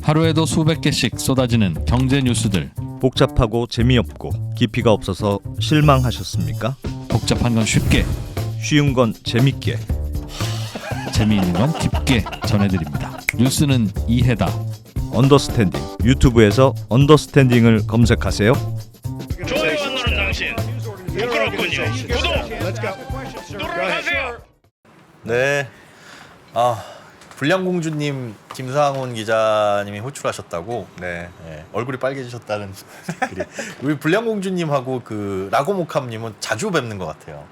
하루에도 수백 개씩 쏟아지는 경제 뉴스들. 복잡하고 재미없고 깊이가 없어서 실망하셨습니까? 복잡한 건 쉽게, 쉬운 건 재밌게. 재미있는 건 깊게 전해드립니다. 뉴스는 이해다. 언더스탠딩. 유튜브에서 언더스탠딩을 검색하세요. 좋아요 안 누른 당신 부끄럽군요. 구독 누르세요. 네. 불량공주님 김상훈 기자님이 호출하셨다고. 네. 네, 얼굴이 빨개지셨다는 글이. 우리 불량공주님하고 그 라고모캅님은 자주 뵙는 것 같아요.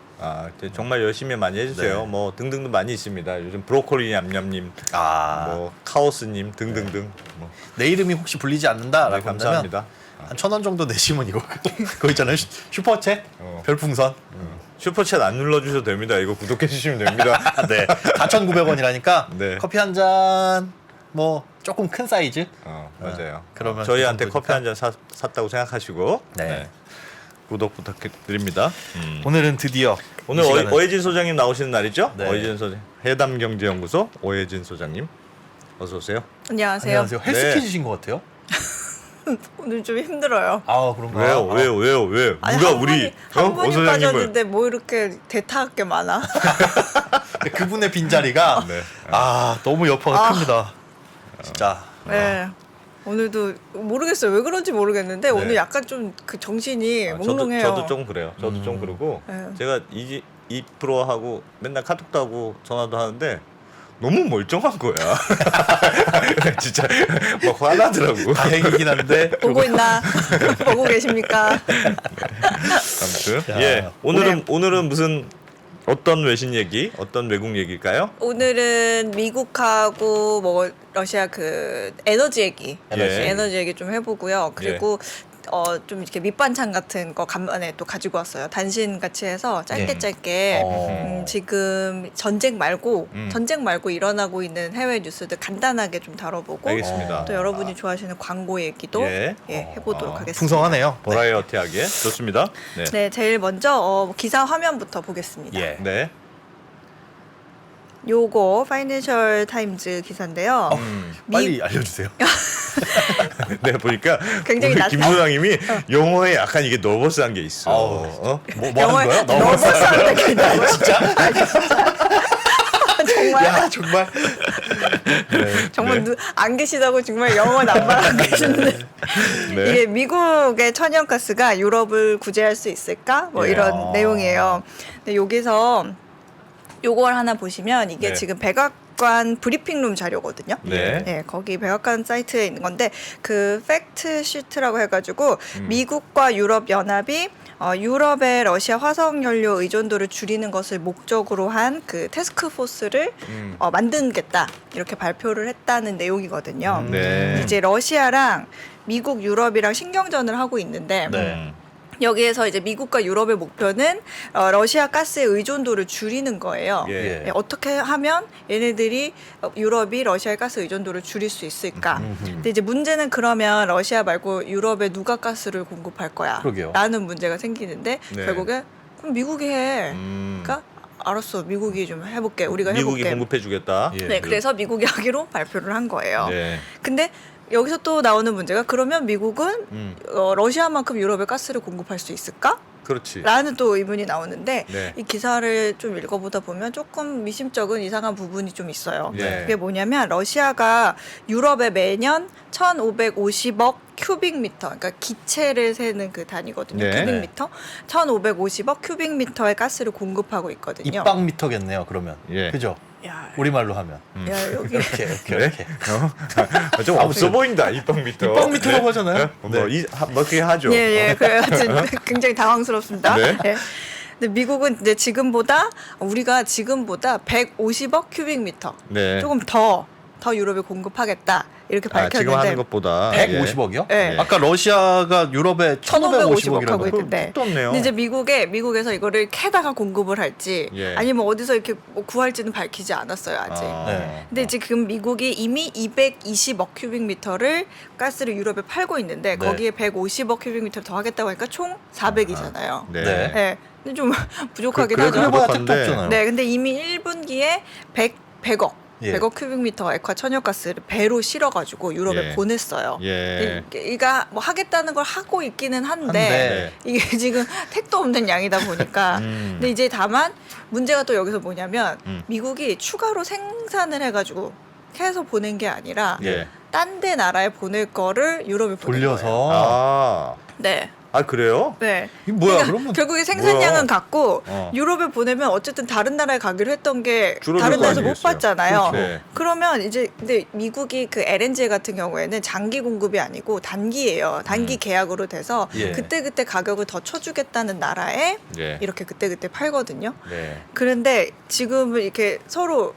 정말 열심히 많이 해주세요. 네. 뭐 등등등 많이 있습니다. 요즘 브로콜리 냠냠님, 뭐 카오스님 등등등. 뭐. 내 이름이 혹시 불리지 않는다라고 네, 감사합니다. 한 1,000원 정도 내시면 이거 그거 있잖아요. 슈퍼챗 별풍선. 슈퍼챗 안 눌러주셔도 됩니다. 이거 구독해 주시면 됩니다. 네. 4,900원이라니까 네. 커피 한 잔 뭐 조금 큰 사이즈. 맞아요. 그러면 저희한테 그 커피 한 정도니까. 잔 샀다고 생각하시고 네. 구독 부탁드립니다. 오늘은 드디어 오늘 이 시간은 오해진 소장님 나오시는 날이죠? 네. 오해진 소장, 해담경제연구소 오해진 소장님, 어서 오세요. 안녕하세요. 안녕하세요. 헬스케지신 것 같아요. 오늘 좀 힘들어요. 아 그런가요? 왜요? 아니, 누가 한 우리 분이 빠졌는데 뭐 이렇게 대타할 게 많아? 그분의 빈자리가 네. 너무 여파가 큽니다. 진짜. 네. 오늘도 모르겠어요. 왜 그런지 모르겠는데 오늘 약간 좀 그 정신이 몽롱해요. 저도 좀 그래요. 저도 좀 그러고 네. 제가 이 프로하고 맨날 카톡도 하고 전화도 하는데 너무 멀쩡한 거야. 진짜 막 화나더라고. 다행이긴 한데 보고 있나? 보고 계십니까? 아무튼 자, 오늘은 무슨 어떤 외신 얘기, 어떤 외국 얘기일까요? 오늘은 미국하고 뭐 러시아 그 에너지 얘기, 예. 에너지 얘기 좀 해보고요. 그리고 좀 이렇게 밑반찬 같은 거 간만에 또 가지고 왔어요. 단신 같이 해서 짧게 지금 전쟁 말고 일어나고 있는 해외 뉴스들 간단하게 좀 다뤄보고 알겠습니다. 또 여러분이 좋아하시는 광고 얘기도 예. 해보도록 하겠습니다. 풍성하네요. 버라이어티하게 좋습니다. 네. 네, 제일 먼저 기사 화면부터 보겠습니다. 예. 네. 요거 파이낸셜 타임즈 기사인데요. 빨리 알려주세요. 네, 보니까 굉장히 우리 김 소장님이 영어에 약간 이게 너버스한 게 있어. 뭐 하는 거야? 너버스한데 괜찮아요? 진짜? 정말 야 정말. 정말 안 계시다고 정말 영어 남발하고 계시는데 네. 이게 미국의 천연가스가 유럽을 구제할 수 있을까? 뭐 이런 내용이에요. 근데 여기서 요걸 하나 보시면 이게 네. 지금 백악관 브리핑룸 자료거든요. 네. 거기 백악관 사이트에 있는 건데 그 팩트 시트라고 해가지고 미국과 유럽 연합이 유럽의 러시아 화석 연료 의존도를 줄이는 것을 목적으로 한 그 테스크 포스를 만들겠다 이렇게 발표를 했다는 내용이거든요. 네. 이제 러시아랑 미국, 유럽이랑 신경전을 하고 있는데 여기에서 이제 미국과 유럽의 목표는 러시아 가스의 의존도를 줄이는 거예요. 예. 어떻게 하면 얘네들이 유럽이 러시아의 가스 의존도를 줄일 수 있을까? 근데 이제 문제는 그러면 러시아 말고 유럽에 누가 가스를 공급할 거야? 그러게요. 라는 문제가 생기는데 네. 결국에 그럼 미국이 해. 그러니까 알았어, 미국이 좀 해볼게. 우리가 미국이 해볼게. 공급해주겠다. 예. 네, 그래서 미국이 하기로 발표를 한 거예요. 네. 근데 여기서 또 나오는 문제가 그러면 미국은 러시아만큼 유럽에 가스를 공급할 수 있을까? 그렇지. 라는 또 의문이 나오는데 네. 이 기사를 좀 읽어보다 보면 조금 미심쩍은 이상한 부분이 좀 있어요. 네. 그게 뭐냐면 러시아가 유럽에 매년 1,550억 큐빅미터, 그러니까 기체를 세는 그 단위거든요. 네. 큐빅미터, 1,550억 큐빅미터의 가스를 공급하고 있거든요. 입방미터겠네요. 그러면. 예. 그죠? 야, 우리말로 하면. 야 여기 이렇게. 좀 없어 보인다 입방미터. 입방미터라고 하잖아요. 뭐 그렇게 하죠. 예, 그래가지고 굉장히 당황스럽습니다. 네. 예. 근데 미국은 이제 우리가 지금보다 150억 큐빅미터 네. 조금 더 유럽에 공급하겠다 이렇게 밝혔는데 지금 하는 것보다 150억이요? 네. 아까 러시아가 유럽에 1,550억 1,550억이라고 하고 있는데. 또 없네요. 근데 이제 미국에서 이거를 캐다가 공급을 할지 예. 아니면 어디서 이렇게 뭐 구할지는 밝히지 않았어요 아직. 네. 근데 지금 미국이 이미 220억 큐빅미터를 가스를 유럽에 팔고 있는데 거기에 150억 큐빅미터를 더 하겠다고 하니까 총 400이잖아요. 네. 네. 네. 근데 좀 부족하긴 그래도 하죠. 그래봐야 부족한데. 택도 없잖아요. 네, 근데 이미 1분기에 100억 예. 100억 큐빅미터 액화 천연가스를 배로 실어가지고 유럽에 예. 보냈어요. 예. 이가 뭐 하겠다는 걸 하고 있기는 한데 한데. 이게 지금 택도 없는 양이다 보니까. 근데 이제 다만 문제가 또 여기서 뭐냐면 미국이 추가로 생산을 해가지고 해서 보낸 게 아니라 예. 딴 데 나라에 보낼 거를 유럽에 보낸 거예요. 돌려서. 아, 네. 그래요? 네. 이게 뭐야? 그러니까 그러면 결국에 생산량은 뭐야? 같고 어. 유럽에 보내면 어쨌든 다른 나라에 가기로 했던 게 줄어들 다른 거 나라에서 못 아니겠어요? 받잖아요. 그렇죠. 네. 그러면 이제 근데 미국이 그 LNG 같은 경우에는 장기 공급이 아니고 단기예요. 단기 계약으로 돼서 예. 그때 가격을 더 쳐주겠다는 나라에 예. 이렇게 그때 팔거든요. 네. 그런데 지금은 이렇게 서로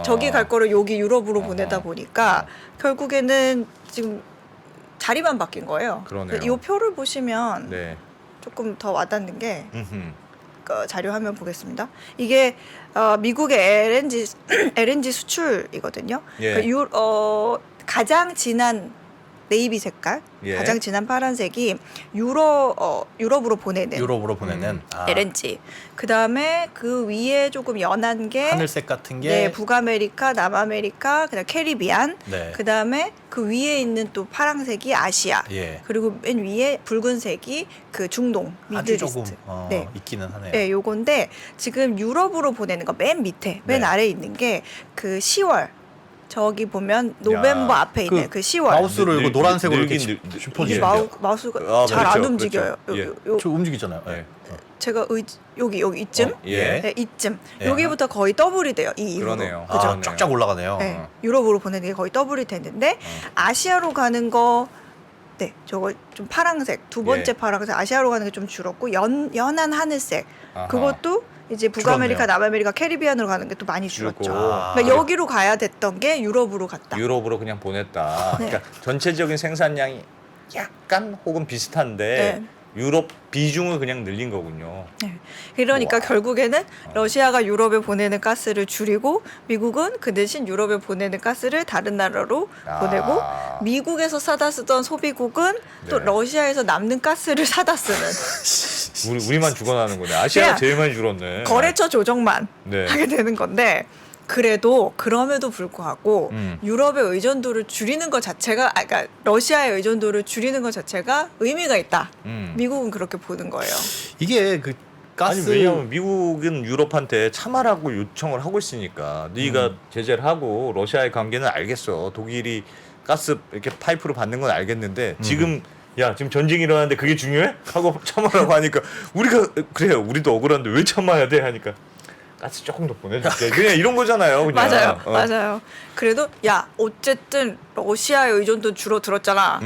저기 갈 거를 여기 유럽으로 보내다 보니까 결국에는 지금 자리만 바뀐 거예요. 그러네요. 이 표를 보시면 네. 조금 더 와닿는 게 음흠. 자료 화면 보겠습니다. 이게 미국의 LNG 수출이거든요. 예. 그러니까 가장 진한 네이비 색깔, 예. 가장 진한 파란색이 유럽으로 보내는 유럽으로 보내는 LNG. 그 다음에 그 위에 조금 연한 게 하늘색 같은 게 네, 북아메리카, 남아메리카, 그다음 캐리비안. 네. 그 다음에 그 위에 있는 또 파란색이 아시아. 예. 그리고 맨 위에 붉은색이 그 중동, 아주 미들리스트. 조금 네. 있기는 하네요. 네, 요건데 지금 유럽으로 보내는 거 맨 밑에, 맨 네. 아래에 있는 게 그 10월. 저기 보면 노벰버 야, 앞에 있는 그 10월. 마우스로 이거 늘- 노란색으로 이렇게 늘긴 이게 짚어주세요. 마우스가 아, 잘 안 그렇죠, 움직여요. 그렇죠. 저 움직이잖아요. 예. 제가 여기 이쯤, 예. 네, 이쯤 예. 여기부터 거의 더블이 돼요. 이 이후로. 그러네요. 그죠? 아, 쫙쫙 올라가네요. 네, 유럽으로 보내는 게 거의 더블이 됐는데 아시아로 가는 거, 네, 저거 좀 파란색 두 번째 예. 파란색 아시아로 가는 게 좀 줄었고 연한 하늘색 아하. 그것도 이제 북아메리카, 줄었네요. 남아메리카, 캐리비안으로 가는 게 또 많이 줄었죠. 줄고. 그러니까 여기로 가야 됐던 게 유럽으로 갔다. 유럽으로 그냥 보냈다. 네. 그러니까 전체적인 생산량이 약간 혹은 비슷한데 네. 유럽 비중을 그냥 늘린 거군요. 네. 그러니까 우와. 결국에는 러시아가 유럽에 보내는 가스를 줄이고 미국은 그 대신 유럽에 보내는 가스를 다른 나라로 아. 보내고 미국에서 사다 쓰던 소비국은 또 네. 러시아에서 남는 가스를 사다 쓰는 우리만 죽어나는 거네. 아시아가 그냥 제일 많이 줄었네. 거래처 조정만 네. 하게 되는 건데 그래도 그럼에도 불구하고 음. 유럽의 의존도를 줄이는 것 자체가 그러니까 러시아의 의존도를 줄이는 것 자체가 의미가 있다. 미국은 그렇게 보는 거예요. 이게 그 가스 아니 왜냐하면 미국은 유럽한테 참아라고 요청을 하고 있으니까 네가 제재를 하고 러시아의 관계는 알겠어. 독일이 가스 이렇게 파이프로 받는 건 알겠는데 지금 지금 전쟁이 일어나는데 그게 중요해? 하고 참아라고 하니까 우리가 그래요. 우리도 억울한데 왜 참아야 돼? 하니까 가스 조금 더 보내줄게. 그냥 이런 거잖아요. 그냥. 맞아요, 맞아요. 그래도 어쨌든 러시아의 의존도 줄어들었잖아.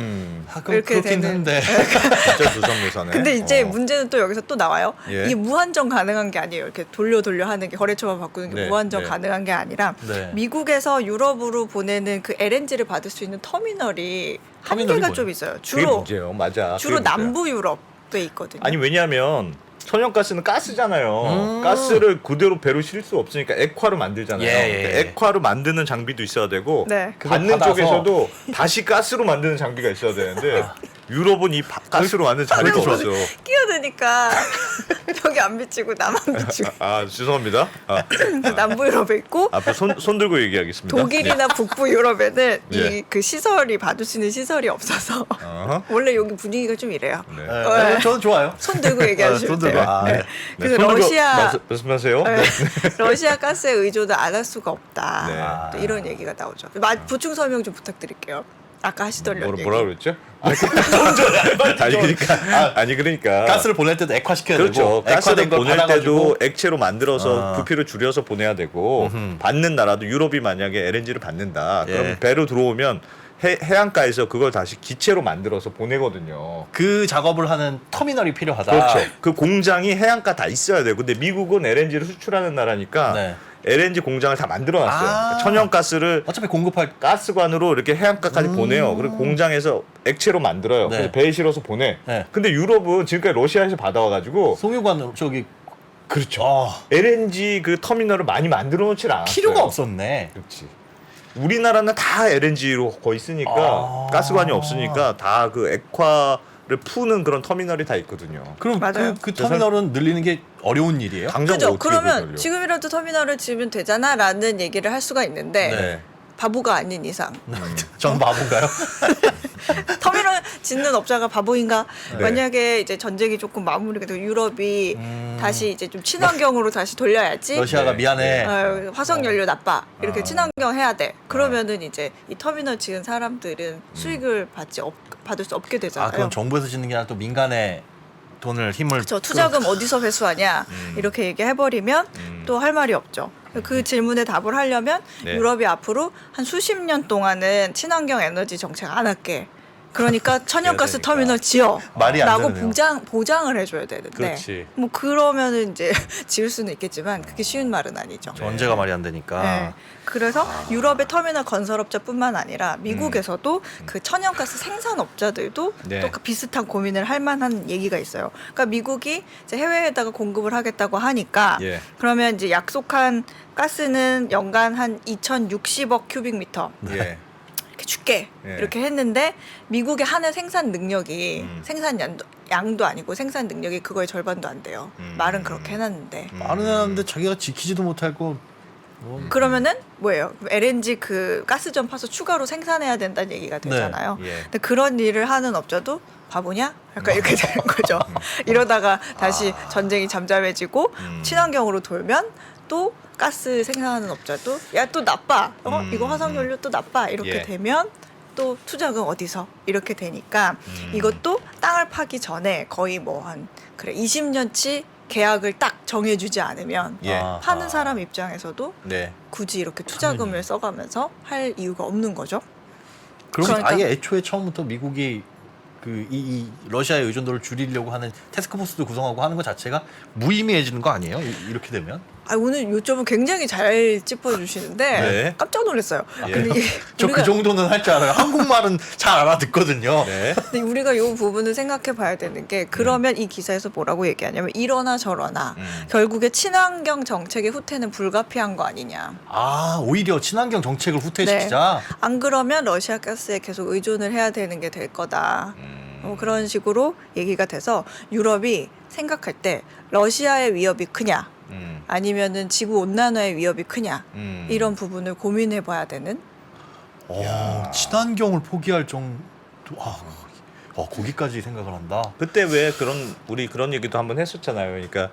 가끔 이렇게 그렇긴 되는. 한데 진짜 두성묘사네. 근데 이제 문제는 또 여기서 또 나와요. 예. 이게 무한정 가능한 게 아니에요. 이렇게 돌려 하는 게 거래처만 바꾸는 게 네, 무한정 네. 가능한 게 아니라 네. 미국에서 유럽으로 보내는 그 LNG를 받을 수 있는 터미널이 터미널이 한계가 뭐예요? 좀 있어요. 그게 주로 문제예요. 맞아. 주로 그게 문제야. 남부 유럽에 있거든요. 아니 왜냐하면 천연가스는 가스잖아요. 가스를 그대로 배로 실 수 없으니까 액화로 만들잖아요. 예. 근데 액화로 만드는 장비도 있어야 되고 네. 받는 그걸 받아서- 쪽에서도 다시 가스로 만드는 장비가 있어야 되는데 유럽은 이 가스로 만드는 자리가 없어. 끼어드니까 벽이 안 비치고 나만 비치고 죄송합니다. 남부 유럽에 있고 앞에 손 들고 얘기하겠습니다. 독일이나 북부 유럽에는 예. 이 그 시설이 받을 수 있는 시설이 없어서 어허. 원래 여기 분위기가 좀 이래요. 네. 네. 저는 좋아요. 손 들고 얘기하시면 손 들고. 돼요. 아, 네. 네. 그래서 손 들고 러시아 말씀하세요. 네. 러시아 가스에 의존을 안 할 수가 없다. 네. 또 이런 얘기가 나오죠. 보충 설명 좀 부탁드릴게요. 아까 하시던 얘기. 뭐라 그랬죠? 아니 그러니까 가스를 보낼 때도 액화시켜야 그렇죠. 되고 가스를 액화된 걸 보낼 받아가지고 때도 액체로 만들어서 부피를 줄여서 보내야 되고 받는 나라도 유럽이 만약에 LNG를 받는다. 예. 그러면 배로 들어오면 해안가에서 그걸 다시 기체로 만들어서 보내거든요. 그 작업을 하는 터미널이 필요하다. 그렇죠. 그 공장이 해안가 다 있어야 돼요. 근데 미국은 LNG를 수출하는 나라니까 네. LNG 공장을 다 만들어놨어요. 그러니까 천연가스를 어차피 공급할 가스관으로 이렇게 해안가까지 보내요. 그리고 공장에서 액체로 만들어요. 네. 그래서 배에 실어서 보내. 네. 근데 유럽은 지금까지 러시아에서 받아와가지고 송유관 저기 그렇죠. LNG 그 터미널을 많이 만들어 놓질 않았어요. 필요가 없었네. 그렇지. 우리나라는 다 LNG로 거의 쓰니까 가스관이 없으니까 다 그 액화 푸는 그런 터미널이 다 있거든요. 그럼 맞아요. 그 터미널은 늘리는 게 어려운 일이에요? 당장 그죠? 어떻게 그러면 돌려? 지금이라도 터미널을 지으면 되잖아라는 얘기를 할 수가 있는데 네. 바보가 아닌 이상 전 바본가요? 터미널 짓는 업자가 바보인가? 네. 만약에 이제 전쟁이 조금 마무리가 되고 유럽이 다시 이제 좀 친환경으로 다시 돌려야지. 러시아가 네. 미안해. 화석 연료 나빠 이렇게 아. 친환경 해야 돼. 그러면은 이제 이 터미널 지은 사람들은 수익을 받을 수 없게 되잖아요. 아, 그건 정부에서 짓는 게 아니라 또 민간의 돈을 힘을 그렇죠. 투자금 어디서 회수하냐 이렇게 얘기해버리면 또 할 말이 없죠. 그 질문에 답을 하려면 네. 유럽이 앞으로 한 수십 년 동안은 친환경 에너지 정책 안 할게. 그러니까 천연가스 되니까. 터미널 지어 말이 안 라고 되네요. 보장을 해줘야 되는데 그렇지. 뭐 그러면은 이제 지을 수는 있겠지만 그게 쉬운 말은 아니죠. 전제가 말이 안 되니까. 네. 그래서 유럽의 터미널 건설업자뿐만 아니라 미국에서도 그 천연가스 생산업자들도 네. 또 비슷한 고민을 할 만한 얘기가 있어요. 그러니까 미국이 이제 해외에다가 공급을 하겠다고 하니까 예. 그러면 이제 약속한 가스는 연간 한 2,060억 큐빅미터 예. 이렇게 줄게 예. 이렇게 했는데 미국의 한 해 생산 능력이 음. 양도 아니고 생산 능력이 그거의 절반도 안 돼요. 말은 그렇게 해놨는데 말은 해놨는데 자기가 지키지도 못할 거. 뭐. 그러면은 뭐예요? LNG 그 가스전 파서 추가로 생산해야 된다는 얘기가 되잖아요. 예. 근데 그런 일을 하는 업자도 바보냐? 약간 이렇게 되는 거죠. 이러다가 다시 전쟁이 잠잠해지고 친환경으로 돌면 또 가스 생산하는 업자도 야 또 나빠. 이거 화석연료 또 나빠. 이렇게 예. 되면 또 투자금 어디서 이렇게 되니까 이것도 땅을 파기 전에 거의 뭐 한 그래 20년치 계약을 딱 정해주지 않으면 예. 파는 사람 입장에서도 네. 굳이 이렇게 투자금을 써가면서 할 이유가 없는 거죠. 그럼 그러니까- 아예 애초에 처음부터 미국이 이 러시아의 의존도를 줄이려고 하는 태스크포스도 구성하고 하는 것 자체가 무의미해지는 거 아니에요? 이렇게 되면? 오늘 요점은 굉장히 잘 짚어주시는데 네. 깜짝 놀랐어요. 예. 근데 저 그 정도는 할 줄 알아요. 한국말은 잘 알아듣거든요. 네. 근데 우리가 이 부분을 생각해 봐야 되는 게 그러면 이 기사에서 뭐라고 얘기하냐면 이러나 저러나 결국에 친환경 정책의 후퇴는 불가피한 거 아니냐. 아, 오히려 친환경 정책을 후퇴시키자. 안 그러면 러시아 가스에 계속 의존을 해야 되는 게 될 거다. 그런 식으로 얘기가 돼서 유럽이 생각할 때 러시아의 위협이 크냐 아니면은 지구 온난화의 위협이 크냐 이런 부분을 고민해 봐야 되는. 친환경을 포기할 정도. 거기까지 생각을 한다. 그때 왜 우리 그런 얘기도 한번 했었잖아요. 그러니까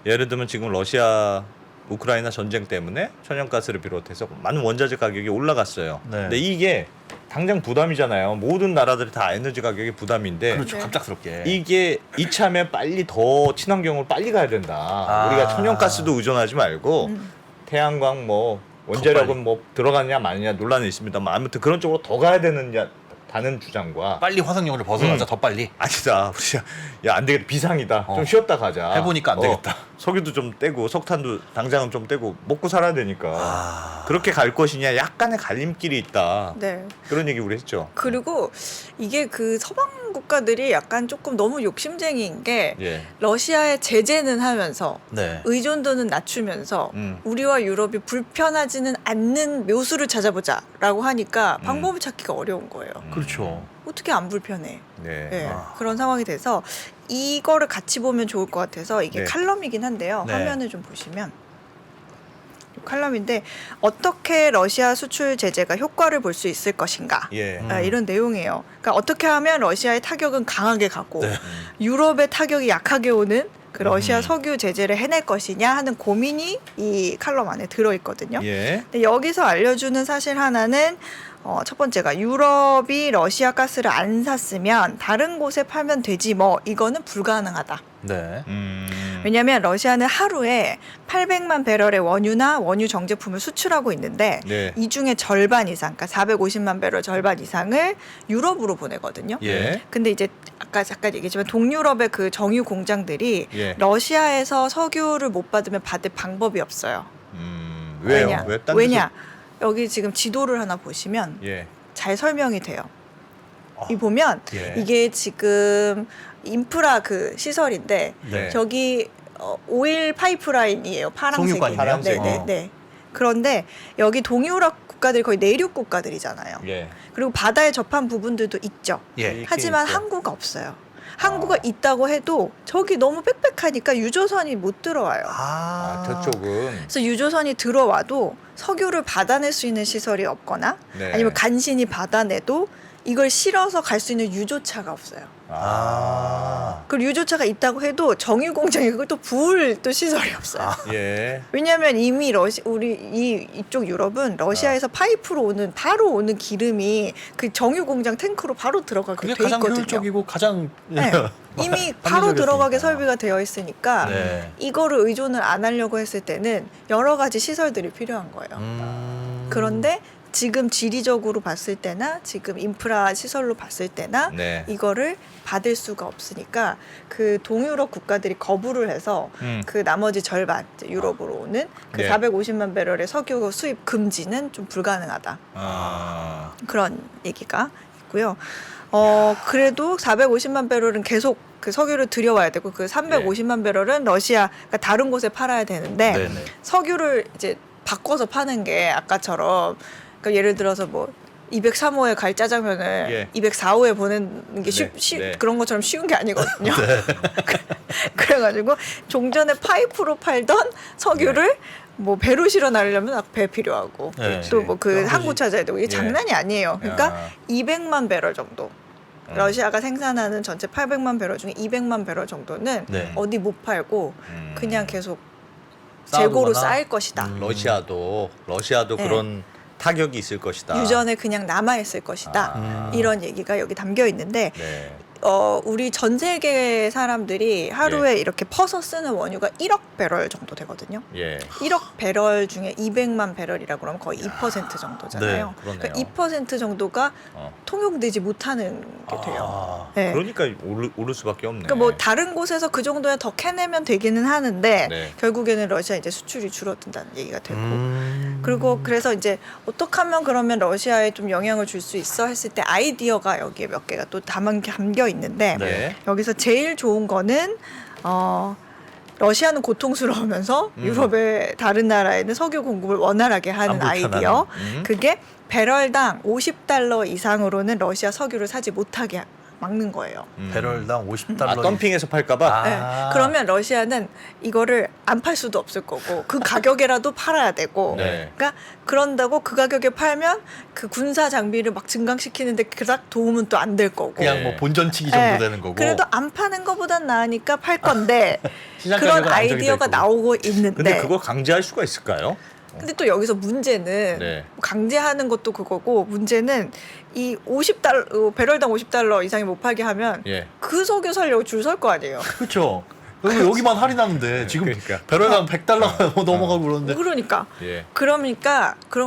예를 들면 지금 러시아 우크라이나 전쟁 때문에 천연가스를 비롯해서 많은 원자재 가격이 올라갔어요. 네. 근데 이게 당장 부담이잖아요. 모든 나라들이 다 에너지 가격이 부담인데 그렇죠. 네. 갑작스럽게. 이게 이참에 빨리 더 친환경으로 빨리 가야 된다. 우리가 천연가스도 의존하지 말고 태양광 뭐 원자력은 뭐 들어가느냐 마느냐 논란이 있습니다만 아무튼 그런 쪽으로 더 가야 다는 주장과 빨리 화석연료를 벗어나자. 더 빨리. 아니다. 우리 안 되겠다. 비상이다. 좀 쉬었다 가자. 해보니까 안 되겠다. 석유도 좀 떼고 석탄도 당장은 좀 떼고 먹고 살아야 되니까 그렇게 갈 것이냐 약간의 갈림길이 있다. 네. 그런 얘기 우리 했죠. 그리고 이게 그 서방 국가들이 약간 조금 너무 욕심쟁이인 게 예. 러시아에 제재는 하면서 네. 의존도는 낮추면서 음. 우리와 유럽이 불편하지는 않는 묘수를 찾아보자라고 하니까 방법을 찾기가 어려운 거예요. 그렇죠. 어떻게 안 불편해? 네. 네, 그런 상황이 돼서 이거를 같이 보면 좋을 것 같아서 이게 네. 칼럼이긴 한데요. 네. 화면을 좀 보시면 칼럼인데 어떻게 러시아 수출 제재가 효과를 볼 수 있을 것인가? 예. 이런 내용이에요. 그러니까 어떻게 하면 러시아의 타격은 강하게 가고 네. 유럽의 타격이 약하게 오는 그 러시아 석유 제재를 해낼 것이냐 하는 고민이 이 칼럼 안에 들어있거든요. 예. 근데 여기서 알려주는 사실 하나는 첫 번째가 유럽이 러시아 가스를 안 샀으면 다른 곳에 팔면 되지 뭐 이거는 불가능하다. 네. 왜냐하면 러시아는 하루에 800만 배럴의 원유나 원유 정제품을 수출하고 있는데 네. 이 중에 절반 이상, 그러니까 450만 배럴 절반 이상을 유럽으로 보내거든요. 예. 근데 이제 아까 잠깐 얘기했지만 동유럽의 그 정유 공장들이 예. 러시아에서 석유를 못 받으면 받을 방법이 없어요. 왜요? 왜냐? 왜? 딴 왜냐? 여기 지금 지도를 하나 보시면 데서- 예. 잘 설명이 돼요. 이 보면 예. 이게 지금 인프라 그 시설인데 네. 저기 오일 파이프라인이에요. 파란색이. 송유관이네요. 파란색. 네. 그런데 여기 동유럽 국가들이 거의 내륙 국가들이잖아요. 예. 그리고 바다에 접한 부분들도 있죠. 예. 하지만 있죠. 한국 없어요. 항구가 있다고 해도 저기 너무 빽빽하니까 유조선이 못 들어와요. 저쪽은 그래서 유조선이 들어와도 석유를 받아낼 수 있는 시설이 없거나 네. 아니면 간신히 받아내도 이걸 실어서 갈 수 있는 유조차가 없어요. 그리고 유조차가 있다고 해도 정유 공장에 그걸 또 부을 또 시설이 없어요. 예. 왜냐하면 이미 우리 이쪽 유럽은 러시아에서 파이프로 바로 오는 기름이 그 정유 공장 탱크로 바로 들어가게 그게 돼 가장 있거든요. 효율적이고 가장 네. 이미 바로 들어가게 설비가 되어 있으니까 네. 이거를 의존을 안 하려고 했을 때는 여러 가지 시설들이 필요한 거예요. 그런데 지금 지리적으로 봤을 때나 지금 인프라 시설로 봤을 때나 네. 이거를 받을 수가 없으니까 그 동유럽 국가들이 거부를 해서 그 나머지 절반 이제 유럽으로 오는 그 네. 450만 배럴의 석유 수입 금지는 좀 불가능하다. 그런 얘기가 있고요. 그래도 450만 배럴은 계속 그 석유를 들여와야 되고 그 350만 배럴은 러시아 그러니까 다른 곳에 팔아야 되는데 네네. 석유를 이제 바꿔서 파는 게 아까처럼 그러니까 예를 들어서 뭐 203호에 갈 짜장면을 204호에 보내는 게 그런 것처럼 쉬운 게 아니거든요. 그래가지고 종전에 파이프로 팔던 석유를 뭐 배로 실어 나르려면 배 필요하고 또 뭐 그 항구 찾아야 되고 이게 장난이 아니에요. 그러니까 200만 배럴 정도. 러시아가 생산하는 전체 800만 배럴 중에 200만 배럴 정도는 어디 못 팔고 그냥 계속 재고로 쌓일 것이다. 러시아도 네. 그런 타격이 있을 것이다. 유전에 그냥 남아 있을 것이다. 이런 얘기가 여기 담겨 있는데 네. 우리 전 세계 사람들이 하루에 이렇게 퍼서 쓰는 원유가 1억 배럴 정도 되거든요. 예. 1억 배럴 중에 200만 배럴이라고 그러면 거의 2% 정도잖아요. 네, 그러네요. 그러니까 2% 정도가 통용되지 못하는 게 돼요. 네. 그러니까 오를 수밖에 없네. 그러니까 뭐 다른 곳에서 그 정도에 더 캐내면 되기는 하는데 네. 결국에는 러시아 이제 수출이 줄어든다는 얘기가 되고 그리고 그래서 이제 어떻게 하면 그러면 러시아에 좀 영향을 줄 수 있어 했을 때 아이디어가 여기에 몇 개가 또 담겨 있는데 네. 여기서 제일 좋은 거는 러시아는 고통스러우면서 유럽의 다른 나라에는 석유 공급을 원활하게 하는 아이디어 그게 배럴당 50달러 이상으로는 러시아 석유를 사지 못하게 막는 거예요. 배럴당 50달러. 덤핑해서 팔까봐. 네. 그러면 러시아는 이거를 안 팔 수도 없을 거고 그 가격에라도 팔아야 되고 네. 그러니까 그런다고 그 가격에 팔면 그 군사 장비를 막 증강시키는데 그닥 도움은 또 안 될 거고 그냥 뭐 본전치기 정도 네. 되는 거고. 그래도 안 파는 것보단 나으니까 팔 건데 시장 그런 가격은 안정이 아이디어가 될 거고. 나오고 있는데 근데 그걸 강제할 수가 있을까요? 근데 또 여기서 문제는 네. 강제하는 것도 그거고 문제는 이 50달러 배럴당 50달러 이상이 못 팔게 하면 예. 그 석유 사려고 줄 설 거 아니에요. 그렇죠. 여기만 할인하는데 지금 그러니까. 배럴당 100달러가 넘어가고 그러는데. 그러니까 예. 그럼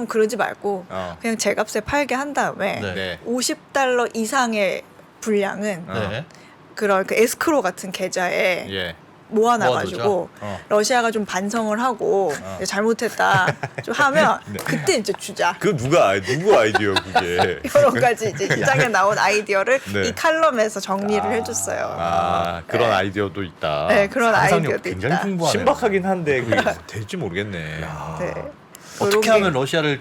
그러지 말고 그냥 제값에 팔게 한 다음에 네. 네. 50달러 이상의 분량은 네. 그런 그 에스크로 같은 계좌에 예. 모아놔가지고 모아두자. 러시아가 좀 반성을 하고 잘못했다 좀 하면 그때 이제 주자. 그 누구 아이디어 그게? 여러 가지 이제 시장에 나온 아이디어를 네. 이 칼럼에서 정리를 해줬어요. 그런 아이디어도 있다. 네, 그런 상상력 아이디어도 굉장히 있다. 풍부하네요. 신박하긴 한데 그게 될지 모르겠네. 네. 어떻게 요런 하면 게- 러시아를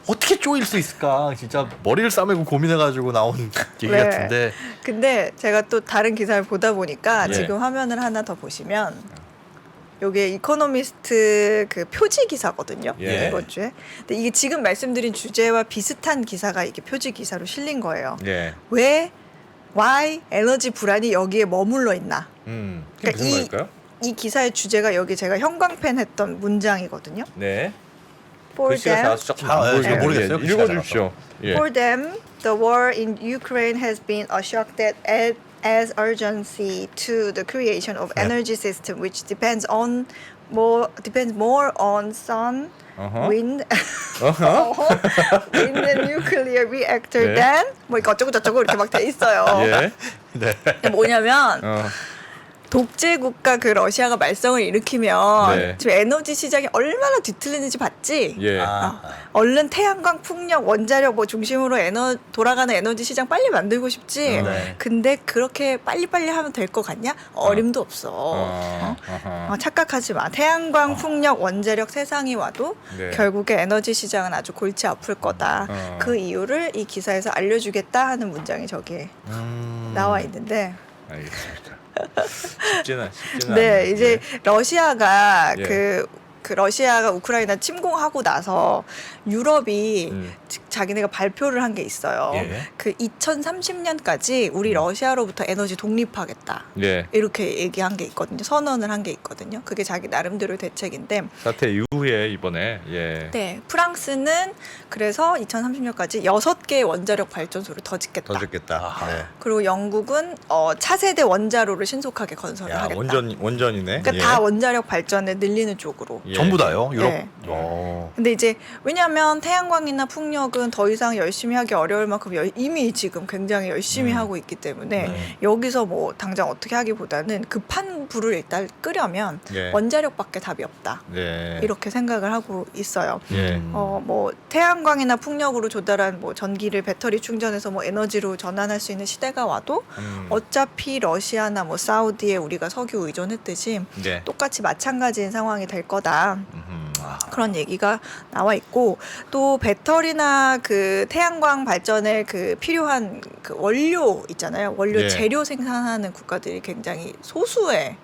어떻게 쪼일 수 있을까? 진짜 머리를 싸매고 고민해가지고 나온 얘기 네. 같은데. 근데 제가 또 다른 기사를 보다 보니까 네. 지금 화면을 하나 더 보시면 요게 이코노미스트 그 표지 기사거든요. 예. 이번 주에. 근데 이게 지금 말씀드린 주제와 비슷한 기사가 이게 표지 기사로 실린 거예요. 예. why 에너지 불안이 여기에 머물러 있나? 그게 그러니까 무슨 말일까요? 이 기사의 주제가 여기 제가 형광펜 했던 문장이거든요. 네. For 글씨가 them, 작아서 조금 잘 안 보이게 모르겠어요. 글씨가 읽어주십시오. 예. For them, the war in Ukraine has been a shock that adds urgency to the creation of energy system, which depends more on sun, wind, wind and nuclear reactor 네. than 뭐 이거 어쩌고 저쩌고 이렇게 막 돼 있어요. 예. 이게 뭐냐면 독재 국가 그 러시아가 말썽을 일으키면 네. 지금 에너지 시장이 얼마나 뒤틀리는지 봤지? 예. 얼른 태양광, 풍력, 원자력 뭐 중심으로 돌아가는 에너지 시장 빨리 만들고 싶지. 네. 근데 그렇게 빨리빨리 하면 될 것 같냐? 어림도 없어. 착각하지 마. 태양광, 풍력, 원자력 세상이 와도 네. 결국에 에너지 시장은 아주 골치 아플 거다. 그 이유를 이 기사에서 알려주겠다 하는 문장이 저기에 나와 있는데 알겠습니다. 쉽지는 네, 않네요. 이제 러시아가 예. 그 러시아가 우크라이나 침공하고 나서 유럽이 자기네가 발표를 한 게 있어요. 예. 그 2030년까지 우리 러시아로부터 에너지 독립하겠다. 예. 이렇게 얘기한 게 있거든요. 선언을 한 게 있거든요. 그게 자기 나름대로의 대책인데, 사태 이후에 이번에 예. 네, 프랑스는 그래서 2030년까지 6개의 원자력 발전소를 더 짓겠다. 더 짓겠다. 아하. 네. 그리고 영국은 차세대 원자로를 신속하게 건설을 야, 하겠다. 원전이네. 그러니까 예. 다 원자력 발전을 늘리는 쪽으로. 예. 전부 다요? 유럽? 네. 어. 근데 이제 왜냐하면 태양광이나 풍력은 더 이상 열심히 하기 어려울 만큼 이미 지금 굉장히 열심히 하고 있기 때문에 네. 여기서 뭐 당장 어떻게 하기보다는 급한 불을 일단 끄려면 예. 원자력밖에 답이 없다. 네. 이렇게 생각을 하고 있어요. 예. 뭐 태양광이나 풍력으로 조달한 뭐 전기를 배터리 충전해서 뭐 에너지로 전환할 수 있는 시대가 와도 어차피 러시아나 뭐 사우디에 우리가 석유 의존했듯이 네. 똑같이 마찬가지인 상황이 될 거다. 아. 그런 얘기가 나와 있고, 또 배터리나 그 태양광 발전에 그 필요한 그 원료 있잖아요. 원료 네. 재료 생산하는 국가들이 굉장히 소수에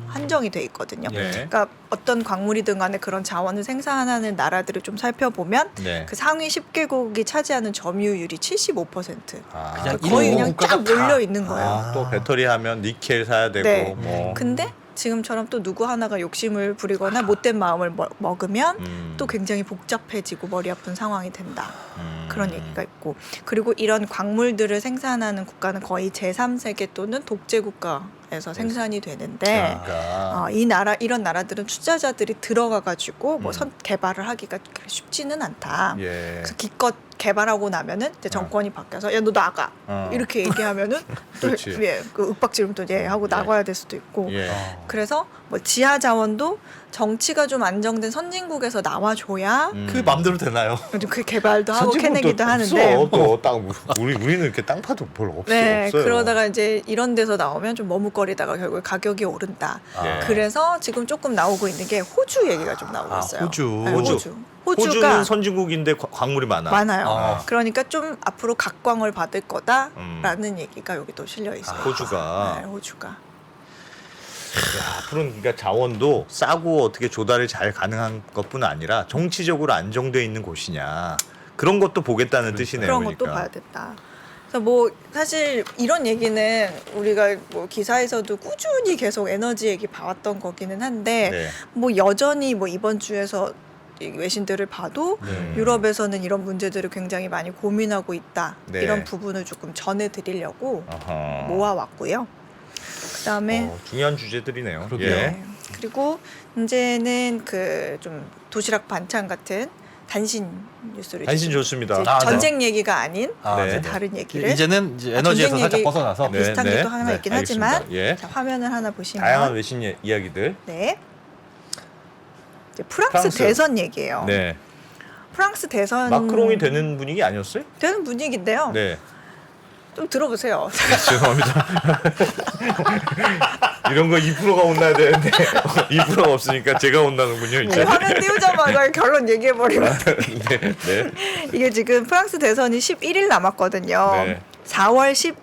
한정이 돼 있거든요. 네. 그러니까 어떤 광물이든 간에 그런 자원을 생산하는 나라들을 좀 살펴보면 네. 그 상위 10개국이 차지하는 점유율이 75%. 아, 그냥 거의 일부 그냥 쫙 국가가 다- 몰려 있는 거예요. 아. 또 배터리 하면 니켈 사야 되고 네. 뭐. 근데 지금처럼 또 누구 하나가 욕심을 부리거나 못된 마음을 먹으면 음. 또 굉장히 복잡해지고 머리 아픈 상황이 된다. 음. 그런 얘기가 있고, 그리고 이런 광물들을 생산하는 국가는 거의 제3세계 또는 독재 국가에서 생산이 되는데 그러니까. 이런 나라들은 투자자들이 들어가 가지고 뭐 개발을 하기가 그렇게 쉽지는 않다. 예. 그래서 기껏 개발하고 나면은 이제 정권이 바뀌어서 야 너 나가 이렇게 얘기하면은 또 그렇지. 그 윽박지름 또 하고 나가야 될 수도 있고. 예. 그래서 뭐 지하 자원도 정치가 좀 안정된 선진국에서 나와줘야 그 맘대로 되나요? 그 개발도 하고 선진국도 캐내기도 없어. 하는데. 또 땅 우리는 이렇게 땅 파도 별로 없어. 네, 없어요. 그러다가 이제 이런 데서 나오면 좀 머뭇거리다가 결국에 가격이 오른다. 예. 그래서 지금 조금 나오고 있는 게 호주 얘기가 좀 나오고 아, 있어요. 호주. 네, 호주. 호주가 호주는 선진국인데 광물이 많아. 많아요. 아. 그러니까 좀 앞으로 각광을 받을 거다라는 얘기가 여기 또 실려 있어요. 호주가. 네, 호주가. 앞으로는 그러니까 자원도 싸고 어떻게 조달이 잘 가능한 것뿐 아니라 정치적으로 안정돼 있는 곳이냐 그런 것도 보겠다는 뜻이네요. 그런 그러니까. 것도 봐야 됐다. 그래서 뭐 사실 이런 얘기는 우리가 뭐 기사에서도 꾸준히 계속 에너지 얘기 봐왔던 거기는 한데 네. 뭐 여전히 뭐 이번 주에서 이 외신들을 봐도 네. 유럽에서는 이런 문제들을 굉장히 많이 고민하고 있다. 네. 이런 부분을 조금 전해드리려고 어허. 모아왔고요. 그다음에 중요한 주제들이네요. 그러게요. 예. 네. 그리고 이제는 그 좀 도시락 반찬 같은 단신 뉴스를 단신 좀 좋습니다. 이제 아, 네. 전쟁 얘기가 아닌 아, 네. 네네. 다른 얘기를 이제는 이제 에너지에서 전쟁 살짝 얘기- 벗어나서 네. 비슷한 게 또 하나 네. 있긴 알겠습니다. 하지만 예. 자, 화면을 하나 보시면 다양한 외신 이야기들. 네. 이제 프랑스 프랑스. 대선 얘기예요. 네. 프랑스 대선 마크롱이 되는 분위기 아니었어요? 되는 분위기인데요. 네. 좀 들어보세요. 죄송합니다. 이런 거 2%가 혼나야 되는데 2%가 없으니까 제가 혼나는군요. 네, 이제. 화면 띄우자마자 결론 얘기해버리면 네. 네. 이게 지금 프랑스 대선이 11일 남았거든요. 네. 4월 10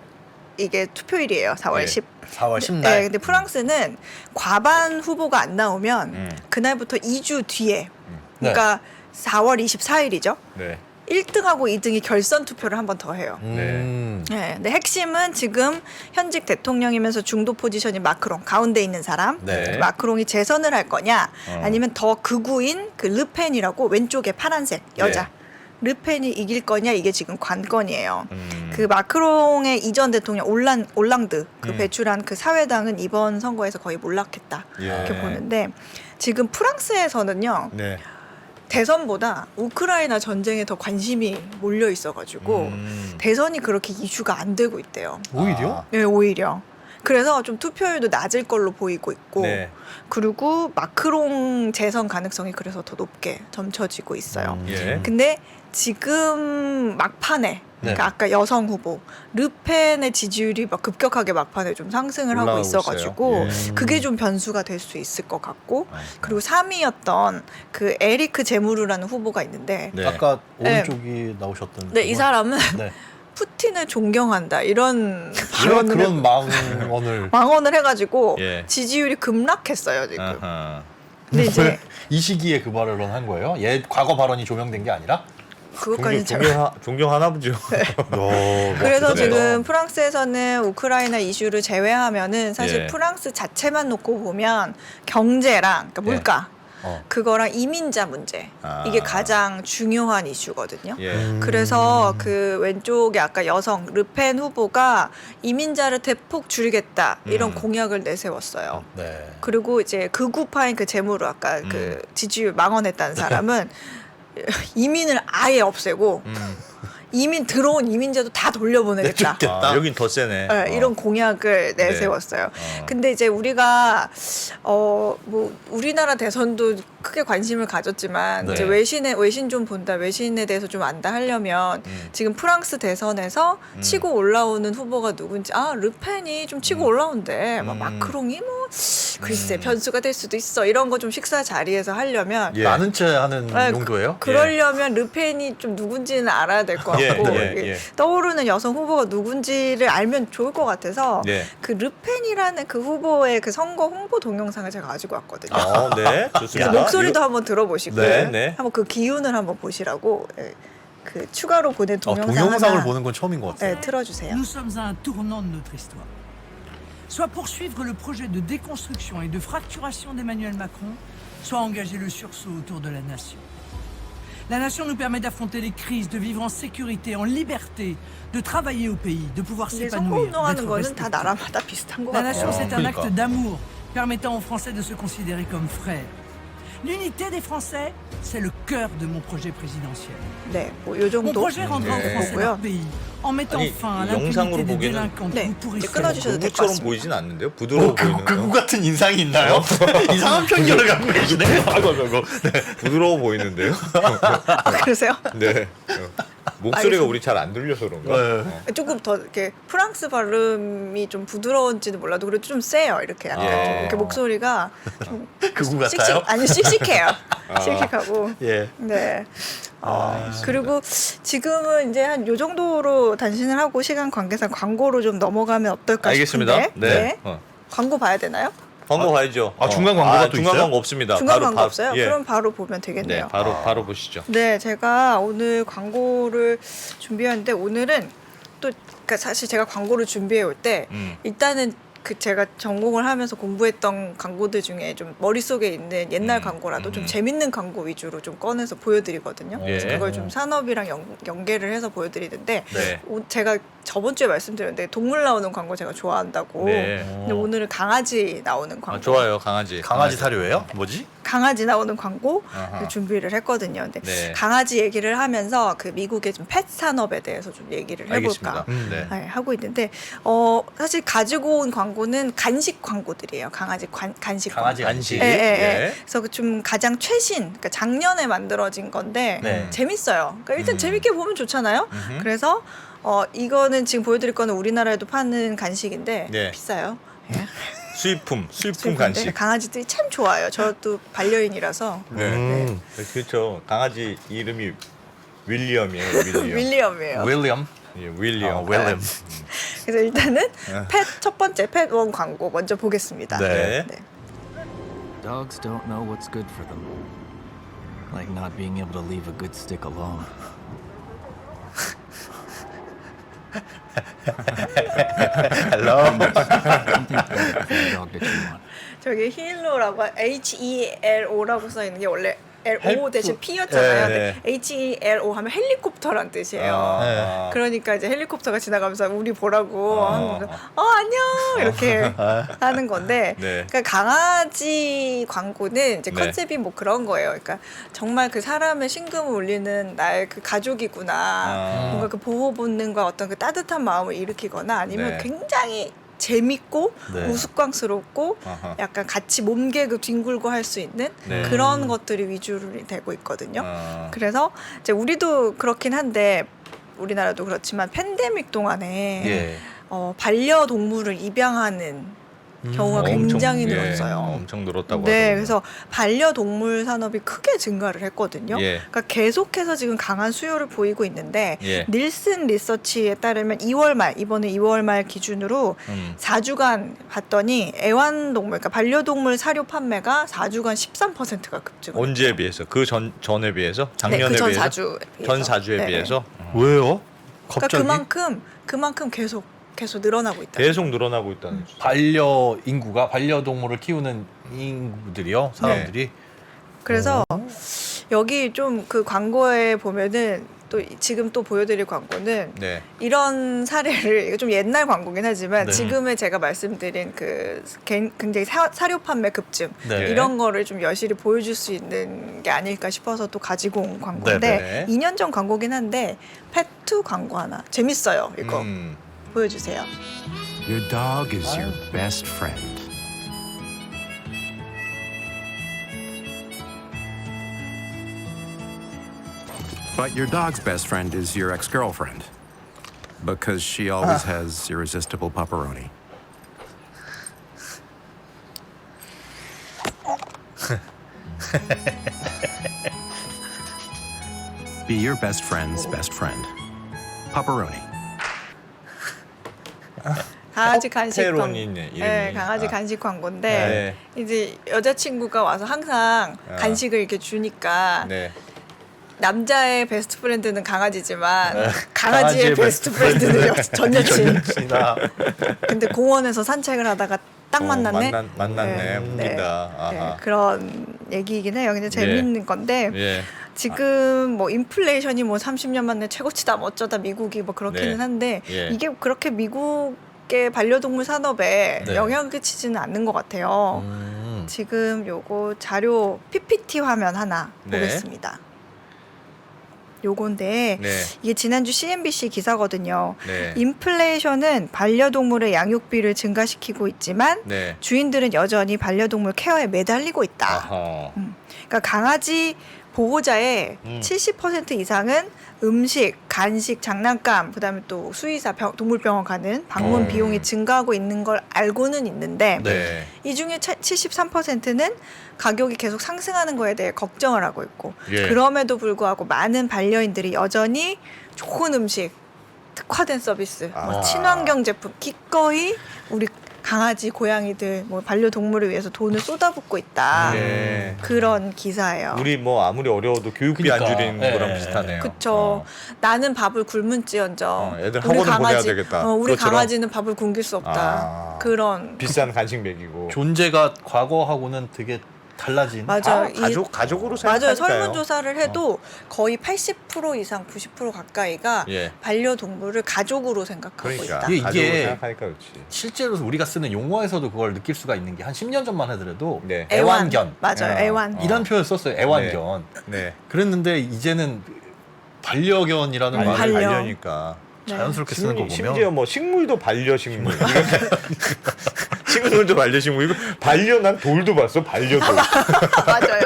이게 투표일이에요. 4월 네. 10. 4월 10날. 네, 근데 프랑스는 과반 후보가 안 나오면 그날부터 2주 뒤에, 그러니까 4월 24일이죠. 네. 1등하고 2등이 결선 투표를 한 번 더 해요. 네, 근데 핵심은 지금 현직 대통령이면서 중도 포지션인 마크롱, 가운데 있는 사람. 네. 마크롱이 재선을 할 거냐, 아니면 더 극우인 그 르펜이라고 왼쪽에 파란색 여자. 르펜이 이길 거냐, 이게 지금 관건이에요. 그 마크롱의 이전 대통령 올랑드 그 배출한 그 사회당은 이번 선거에서 거의 몰락했다 이렇게 보는데, 지금 프랑스에서는요 네. 대선보다 우크라이나 전쟁에 더 관심이 몰려 있어가지고 대선이 그렇게 이슈가 안 되고 있대요. 오히려? 네, 오히려. 그래서 좀 투표율도 낮을 걸로 보이고 있고, 네. 그리고 마크롱 재선 가능성이 그래서 더 높게 점쳐지고 있어요. 예. 근데 지금 막판에 그러니까 아까 여성 후보 르펜의 지지율이 막 급격하게 막판에 좀 상승을 하고 올라가고 있어가지고 있어요. 그게 좀 변수가 될 수 있을 것 같고, 그리고 3위였던 그 에리크 제무르라는 후보가 있는데 네. 아까 네. 오른쪽이 나오셨던. 네, 이 그분? 사람은 네. 푸틴을 존경한다 이런 발언을 그런 망언을 망언을 해가지고 예. 지지율이 급락했어요 지금. 아하. 근데 이제 이 시기에 그 발언을 한 거예요? 과거 발언이 조명된 게 아니라? 그것까지 잘. 존경하나 보죠. 그래서 그래요. 지금 프랑스에서는 우크라이나 이슈를 제외하면은 사실 예. 프랑스 자체만 놓고 보면 경제랑 그러니까 물가 그거랑 이민자 문제 아. 이게 가장 중요한 이슈거든요. 예. 그래서 그 왼쪽에 아까 여성 르펜 후보가 이민자를 대폭 줄이겠다 이런 공약을 내세웠어요. 네. 그리고 이제 극우파인 그 재무로 아까 그 지지율 망언했다는 사람은 이민을 아예 없애고 이민 들어온 이민자도 다 돌려보내겠다. 아, 여긴 더 세네. 네, 이런 공약을 내세웠어요. 네. 근데 이제 우리가 뭐 우리나라 대선도 크게 관심을 가졌지만 네. 이제 외신 좀 본다, 외신에 대해서 좀 안다 하려면 지금 프랑스 대선에서 치고 올라오는 후보가 누군지 르펜이 좀 치고 올라온대, 막 마크롱이 뭐 글쎄 변수가 될 수도 있어 이런 거 좀 식사 자리에서 하려면 예. 많은 채 하는 네, 용도예요? 그러려면 르펜이 좀 누군지는 알아야 될 것 같고 이게 떠오르는 여성 후보가 누군지를 알면 좋을 것 같아서 예. 그 르펜이라는 그 후보의 그 선거 홍보 동영상을 제가 가지고 왔거든요. 네, 좋습니다. 목소리도 한번 들어보시고 네, 네. 한번 그 기운을 한번 보시라고 그 추가로 보낸 동영상 동영상을 하나 보는 건 처음인 것 같아요. 틀어주세요. Nous sommes à un tournant de notre histoire. Soit poursuivre le projet de déconstruction et de fracturation d'Emmanuel Macron, soit engager le sursaut autour de la nation. La nation nous permet d'affronter les crises, de vivre en sécurité, en liberté, de travailler au pays, de pouvoir 이게 선거 s'épanouir, 운동하는 d'être 거는 다 respecté. 나라마다 비슷한 것 La 같아요. nation, c'est un 그러니까. acte d'amour permettant aux Français de se considérer comme frères. L'unité des Français, c'est le cœur de mon projet présidentiel. 네, 뭐 요 Mon 정도 projet rendra aux Français 보고요. leur pays en mettant 아니, fin à 영상으로 l'impunité des 보기에는 délinquants 네, qui pourrissent 이제 끊어주셔도 될 것 그처럼 같습니다. 보이진 않는데요. 부드러워 보이는. 극우 같은 인상이 있나요? 이상한 편견을 갖고 계시네. 아이고. 부드러워 보이는데요. 그러세요? 네. 목소리가 알겠습니다. 우리 잘 안 들려서 그런가. 네. 조금 더 이렇게 프랑스 발음이 좀 부드러운지는 몰라도 그래도 좀 세요. 이렇게 약간 예. 좀 이렇게 목소리가 좀 극우 같아요? 아니 씩씩해요. 씩씩하고. 예. 네. 그리고 지금은 이제 한 요 정도로 단신을 하고 시간 관계상 광고로 좀 넘어가면 어떨까 알겠습니다. 싶은데. 네. 광고 봐야 되나요? 광고 봐야죠. 중간 광고가 또 중간 있어요? 광고 없습니다. 중간 바로 광고 없어요? 예. 그럼 바로 보면 되겠네요. 네, 바로 보시죠. 네, 제가 오늘 광고를 준비했는데 오늘은 또 그러니까 사실 제가 광고를 준비해 올 때 일단은 그 제가 전공을 하면서 공부했던 광고들 중에 좀 머릿속에 있는 옛날 광고라도 좀 재밌는 광고 위주로 좀 꺼내서 보여드리거든요. 그래서 예. 그걸 좀 산업이랑 연계를 해서 보여드리는데 네. 제가 저번 주에 말씀드렸는데 동물 나오는 광고 제가 좋아한다고. 네. 근데 오늘은 강아지 나오는 광고. 좋아요, 강아지. 강아지 사료예요? 뭐지? 강아지 나오는 광고 아하. 준비를 했거든요. 근데 네. 강아지 얘기를 하면서 그 미국의 좀 펫 산업에 대해서 좀 얘기를 해볼까 알겠습니다. 네. 하고 있는데 사실 가지고 온 광고는 간식 광고들이에요. 강아지 간식 강아지 광고. 간식. 예, 예, 예. 예. 그래서 그 좀 가장 최신, 그러니까 작년에 만들어진 건데 네. 재밌어요. 그러니까 일단 재밌게 보면 좋잖아요. 그래서 이거는 지금 보여드릴 거는 우리나라에도 파는 간식인데 네. 비싸요. 예. 수입품 근데 간식. 강아지들이 참 좋아요. 저도 반려인이라서. 네. 그렇죠. 강아지 이름이 윌리엄이에요. 윌리엄. 윌리엄이에요. 윌리엄. 예, 윌리엄. 윌리엄. 그래서 일단은 첫 번째 펫원 광고 먼저 보겠습니다. 네. Dogs don't know what's good for them. Like not being able to leave a good stick alone. 헬로. Something perfect for the dog that you want. 저기 힐로라고 HELO라고 써 있는 게 원래 LO 대신 P였잖아요. 네, 근데 HELO 하면 헬리콥터란 뜻이에요. 네. 그러니까 이제 헬리콥터가 지나가면서 우리 보라고 하는 거죠. 안녕 이렇게 하는 건데, 네. 그러니까 강아지 광고는 이제 네. 컨셉이 뭐 그런 거예요. 그러니까 정말 그 사람의 심금을 울리는 나의 그 가족이구나. 뭔가 그 보호 본능과 어떤 그 따뜻한 마음을 일으키거나 아니면 네. 굉장히 재밌고 네. 우스꽝스럽고 아하. 약간 같이 몸개그 뒹굴고 할 수 있는 네. 그런 것들이 위주로 되고 있거든요. 아. 그래서 이제 우리도 그렇긴 한데 우리나라도 그렇지만 팬데믹 동안에 예. 반려동물을 입양하는 경우가 굉장히 엄청, 늘었어요. 엄청 늘었다고 네, 하더라고요. 그래서 반려동물 산업이 크게 증가를 했거든요. 예. 그러니까 계속해서 지금 강한 수요를 보이고 있는데 예. 닐슨 리서치에 따르면 2월 말 이번에 2월 말 기준으로 4주간 봤더니 애완동물, 그러니까 반려동물 사료 판매가 4주간 13%가 급증. 언제에 비해서 그 전에 비해서 작년에 네, 그전 비해서 4주에 비해서. 전 4주에 네. 비해서 왜요? 그러니까 갑자기 그만큼 계속 늘어나고 있다. 계속 늘어나고 있다는 거죠. 반려 인구가 반려동물을 키우는 인구들이요, 사람들이. 그래서 여기 좀 그 광고에 보면은 또 지금 또 보여드릴 광고는 네. 이런 사례를 이거 좀 옛날 광고긴 하지만 네. 지금의 제가 말씀드린 그 굉장히 사료 판매 급증 네. 이런 거를 좀 여실히 보여줄 수 있는 게 아닐까 싶어서 또 가지고 온 광고인데 네. 2년 전 광고긴 한데 펫2 광고 하나 재밌어요. 이거 보여주세요. Your dog is your best friend. But your dog's best friend is your ex-girlfriend. Because she always has irresistible pepperoni. Be your best friend's best friend. Pepperoni. 강아지 간식 광고. 페페로니네, 이름이. 네, 강아지 아. 간식 광고인데 이제 여자친구가 와서 항상 간식을 이렇게 주니까 네. 남자의 베스트 프렌드는 강아지지만 강아지의 베스트 프렌드는 전 여친. 지나 근데 공원에서 산책을 하다가 딱 만났네. 만났네. 웃긴다. 아하. 그런 얘기이긴 해요. 근데 재밌는 건데 예. 지금 뭐 인플레이션이 뭐 30년 만에 최고치다 뭐 어쩌다 미국이 뭐 그렇기는 네. 한데 예. 이게 그렇게 미국의 반려동물 산업에 네. 영향을 끼치지는 않는 것 같아요. 지금 요거 자료 PPT 화면 하나 네. 보겠습니다. 요건데 네. 이게 지난주 CNBC 기사거든요. 네. 인플레이션은 반려동물의 양육비를 증가시키고 있지만 네. 주인들은 여전히 반려동물 케어에 매달리고 있다. 아하. 그러니까 강아지 보호자의 70% 이상은 음식, 간식, 장난감, 그다음에 또 수의사, 동물병원 가는 방문 비용이 증가하고 있는 걸 알고는 있는데 네. 이 중에 73%는 가격이 계속 상승하는 거에 대해 걱정을 하고 있고 예. 그럼에도 불구하고 많은 반려인들이 여전히 좋은 음식, 특화된 서비스, 뭐 아. 친환경 제품 기꺼이 우리 강아지, 고양이들, 뭐 반려동물을 위해서 돈을 쏟아붓고 있다. 예. 그런 기사예요. 우리 뭐 아무리 어려워도 교육비 그러니까, 안 줄이는 예, 거랑 예, 비슷하네요. 그쵸. 나는 밥을 굶은지언정 애들 학원을 보내야 되겠다. 우리 그것처럼? 강아지는 밥을 굶길 수 없다. 아. 그런 비싼 간식 먹이고. 존재가 과거하고는 되게 달라진. 맞아요. 가족으로 맞아요. 생각하니까요. 설문조사를 해도 거의 80% 이상 90% 가까이가 예. 반려동물을 가족으로 생각하고 그러니까 있다. 이게 가족으로 생각하니까 그렇지. 실제로 우리가 쓰는 용어에서도 그걸 느낄 수가 있는 게 한 10년 전만 하더라도 네. 애완견 맞아요. 예. 애완. 이런 표현을 썼어요. 애완견. 네. 그랬는데 이제는 반려견이라는 반려. 말을 반려니까. 네. 자연스럽게 쓰는 거 보면 심지어 뭐 식물도 반려식물. 식물도 반려식물. 이거 반려 난 돌도 봤어. 반려돌. 맞아요.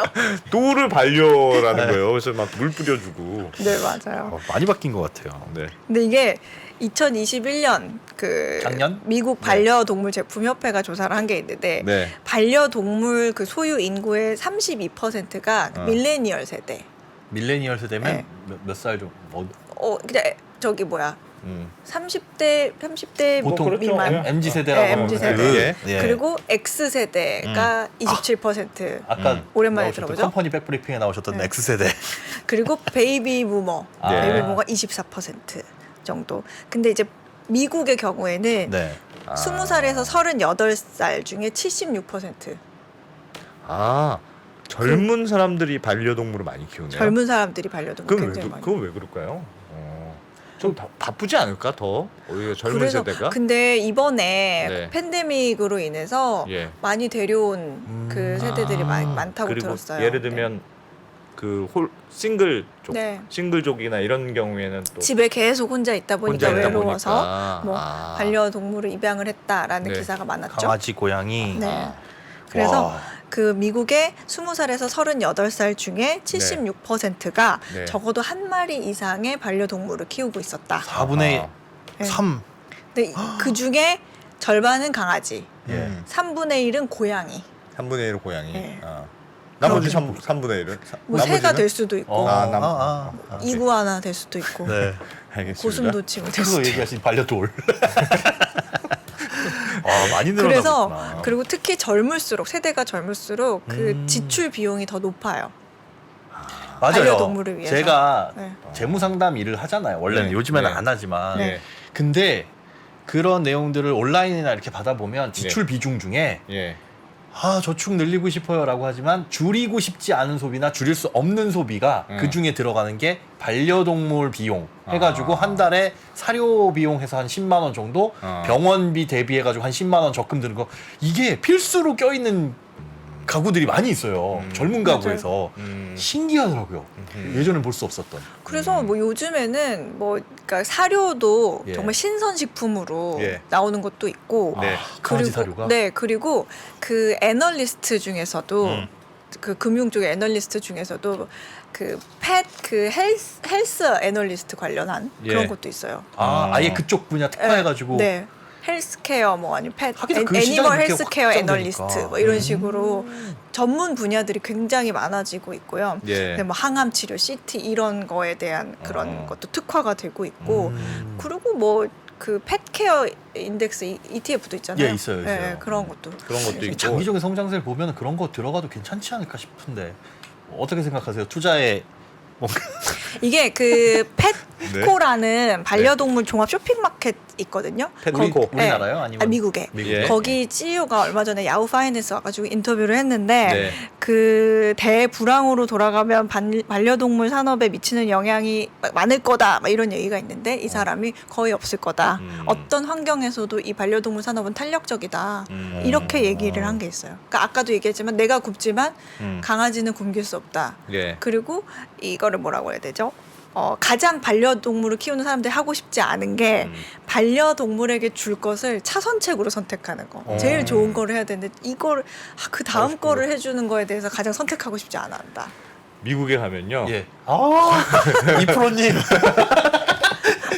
돌을 반려라는 거예요. 그래서 막 물 뿌려주고. 네, 맞아요. 많이 바뀐 것 같아요. 네. 근데 이게 2021년 그 작년? 미국 반려동물 제품 협회가 조사를 한 게 있는데 네. 반려동물 그 소유 인구의 32%가 밀레니얼 세대. 밀레니얼 세대면 네. 몇 살 좀? 근데 저기 뭐야? 음. 30대 보통 그렇죠. 미만. MZ 세대라고 네, MZ 세대. 그, 예. 그리고 X 세대가 27%. 아까 오랜만에 나오셨던 들어보죠? 컴퍼니 백브리핑에 나오셨던 네. X 세대. 그리고 베이비 부머. 네. 베이비 부머가 24% 정도. 근데 이제 미국의 경우에는 네. 20살에서 38살 중에 76%. 아, 젊은 사람들이 반려동물을 많이 키우네요. 젊은 사람들이 반려동물 그건 굉장히 많이. 그건 왜 그럴까요? 좀 바쁘지 않을까 더 오히려 젊은 그래서 세대가? 근데 이번에 네. 팬데믹으로 인해서 예. 많이 데려온 그 세대들이 많다고 그리고 들었어요. 예를 들면 그 싱글족, 네. 싱글족이나 이런 경우에는 또 집에 계속 혼자 있다 보니까 혼자 있다 외로워서 보니까. 뭐 아. 반려동물을 입양을 했다라는 네. 기사가 많았죠. 강아지, 고양이. 네. 그래서 와. 그 미국의 20살에서 38살 중에 76%가 네. 적어도 한 마리 이상의 반려동물을 키우고 있었다. 4분의 아하. 네. 3. 근데 그 중에 절반은 강아지, 예. 3분의 1은 고양이. 3분의 1은 고양이. 네. 나머지 3분의 1은? 뭐 새가 될 수도 있고 이구아나 될 수도 있고 네. 알겠습니다. 고슴도치고 될 그거 수도 있고. 얘기하신 반려동물. 많이 늘어나고 그래서 있구나. 그리고 특히 젊을수록 세대가 젊을수록 그 지출 비용이 더 높아요. 맞아요. 반려동물을 위해서. 제가 네. 재무 상담 일을 하잖아요. 원래는 네. 요즘에는 네. 안 하지만. 네. 근데 그런 내용들을 온라인이나 이렇게 받아보면 지출 비중 중에 예. 저축 늘리고 싶어요라고 하지만 줄이고 싶지 않은 소비나 줄일 수 없는 소비가 그 중에 들어가는 게 반려동물 비용 해가지고 한 달에 사료 비용 해서 한 10만 원 정도, 병원비 대비해가지고 한 10만 원 적금 드는 거, 이게 필수로 껴있는 가구들이 많이 있어요. 젊은 가구에서. 신기하더라고요. 예전엔 볼 수 없었던. 그래서 뭐 요즘에는 뭐 그러니까 사료도 예. 정말 신선식품으로 예. 나오는 것도 있고 네. 강아지 사료가? 네, 그리고 그 애널리스트 중에서도 그 금융 쪽의 애널리스트 중에서도 그 펫 그 헬스 애널리스트 관련한 예. 그런 것도 있어요. 아예 그쪽 분야 특화해가지고. 네. 헬스케어 뭐 아니면 펫 하긴 그 시장이 애니멀 그렇게 헬스케어 확장되니까. 애널리스트 뭐 이런 식으로 전문 분야들이 굉장히 많아지고 있고요. 예. 근데 뭐 항암 치료, CT 이런 거에 대한 그런 것도 특화가 되고 있고 그리고 뭐 그 펫케어 인덱스 ETF도 있잖아요. 예, 있어요. 네, 그런 것도. 그런 것도 있고. 장기적인 성장세를 보면 그런 거 들어가도 괜찮지 않을까 싶은데 어떻게 생각하세요? 투자에 뭔가 이게 그 네. 펫코라는 반려동물 종합 쇼핑마켓 있거든요. 펫코. 우리나라요? 아니면 미국에. 미국에? 예. 거기 CEO가 얼마 전에 야후 파이낸스 와가지고 인터뷰를 했는데 네. 그 대불황으로 돌아가면 반려동물 산업에 미치는 영향이 많을 거다 막 이런 얘기가 있는데 이 사람이 거의 없을 거다. 어떤 환경에서도 이 반려동물 산업은 탄력적이다. 이렇게 얘기를 한 게 있어요. 그러니까 아까도 얘기했지만 내가 굶지만 강아지는 굶길 수 없다. 예. 그리고 이거를 뭐라고 해야 되죠? 가장 반려동물을 키우는 사람들이 하고 싶지 않은 게 반려동물에게 줄 것을 차선책으로 선택하는 거. 제일 좋은 거를 해야 되는데 이걸 그 다음 거를 해주는 거에 대해서 가장 선택하고 싶지 않아 한다. 미국에 가면요. 예. 이프로님